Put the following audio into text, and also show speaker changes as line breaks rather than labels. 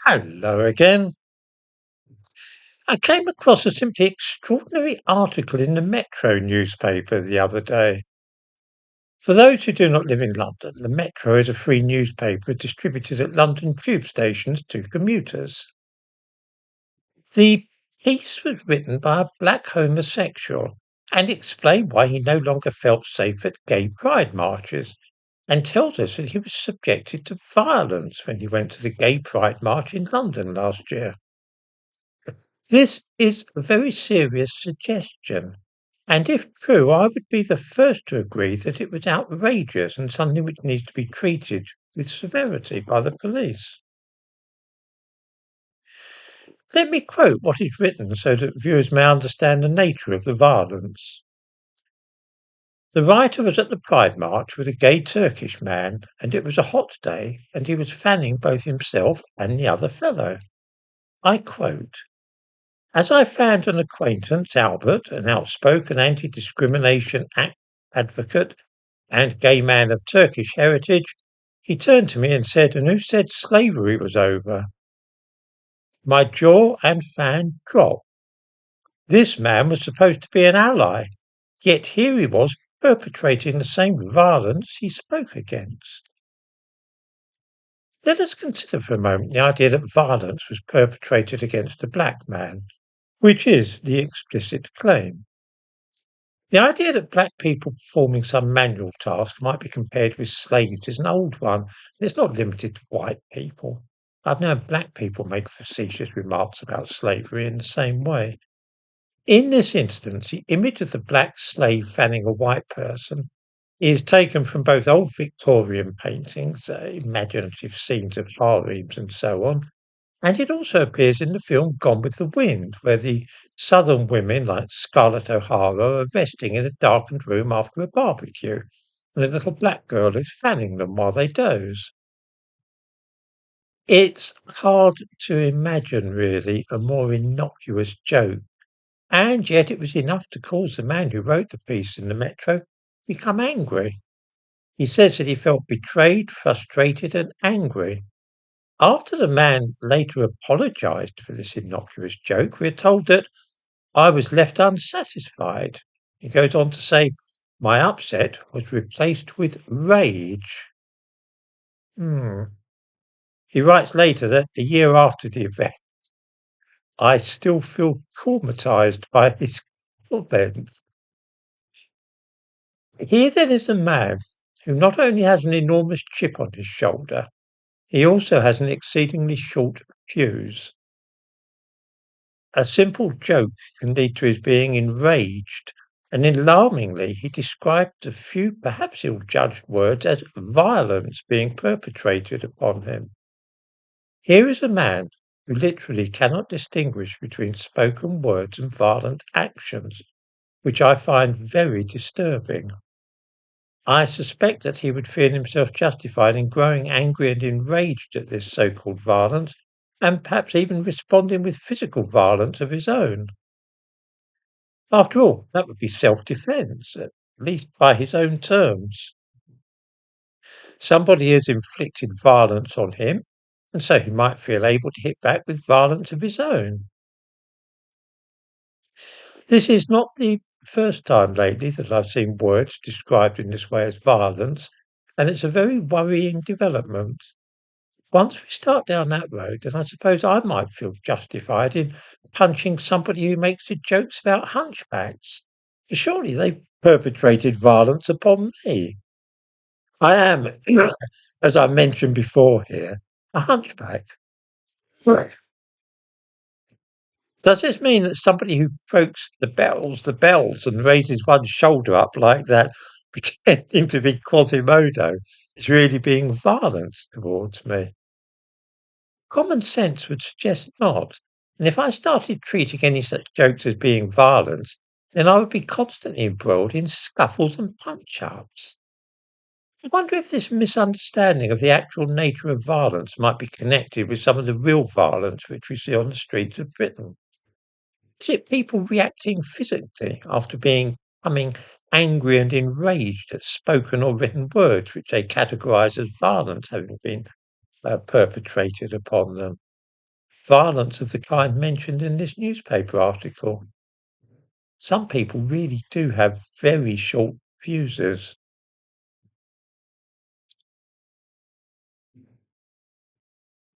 Hello again. I came across a simply extraordinary article in the Metro newspaper the other day. For those who do not live in London, the Metro is a free newspaper distributed at London tube stations to commuters. The piece was written by a black homosexual and explained why he no longer felt safe at gay pride marches, and tells us that he was subjected to violence when he went to the gay pride march in London last year. This is a very serious suggestion, and if true, I would be the first to agree that it was outrageous and something which needs to be treated with severity by the police. Let me quote what is written so that viewers may understand the nature of the violence. The writer was at the Pride March with a gay Turkish man, and it was a hot day, and he was fanning both himself and the other fellow. I quote, "As I found an acquaintance, Albert, an outspoken anti-discrimination advocate and gay man of Turkish heritage, he turned to me and said, 'And who said slavery was over?' My jaw and fan dropped. This man was supposed to be an ally, yet here he was perpetrating the same violence he spoke against." Let us consider for a moment the idea that violence was perpetrated against a black man, which is the explicit claim. The idea that black people performing some manual task might be compared with slaves is an old one, and it's not limited to white people. I've known black people make facetious remarks about slavery in the same way. In this instance, the image of the black slave fanning a white person is taken from both old Victorian paintings, imaginative scenes of harems and so on, and it also appears in the film Gone with the Wind, where the southern women, like Scarlett O'Hara, are resting in a darkened room after a barbecue, and a little black girl is fanning them while they doze. It's hard to imagine, really, a more innocuous joke, and yet it was enough to cause the man who wrote the piece in the Metro become angry. He says that he felt betrayed, frustrated, and angry. After the man later apologized for this innocuous joke, we're told that I was left unsatisfied. He goes on to say, my upset was replaced with rage. Hmm. He writes later that a year after the event, I still feel traumatized by his comments. Here then is a man who not only has an enormous chip on his shoulder, he also has an exceedingly short fuse. A simple joke can lead to his being enraged, and alarmingly, he described a few perhaps ill-judged words as violence being perpetrated upon him. Here is a man who literally cannot distinguish between spoken words and violent actions, which I find very disturbing. I suspect that he would feel himself justified in growing angry and enraged at this so-called violence, and perhaps even responding with physical violence of his own. After all, that would be self-defense, at least by his own terms. Somebody has inflicted violence on him, and so he might feel able to hit back with violence of his own. This is not the first time lately that I've seen words described in this way as violence, and it's a very worrying development. Once we start down that road, then I suppose I might feel justified in punching somebody who makes the jokes about hunchbacks. For surely they've perpetrated violence upon me. I am, as I mentioned before here, a hunchback. Right. Does this mean that somebody who croaks the bells, and raises one shoulder up like that, pretending to be Quasimodo, is really being violent towards me? Common sense would suggest not. And if I started treating any such jokes as being violence, then I would be constantly embroiled in scuffles and punch-ups. I wonder if this misunderstanding of the actual nature of violence might be connected with some of the real violence which we see on the streets of Britain. Is it people reacting physically after becoming angry and enraged at spoken or written words which they categorise as violence having been perpetrated upon them? violence of the kind mentioned in this newspaper article. Some people really do have very short fuses.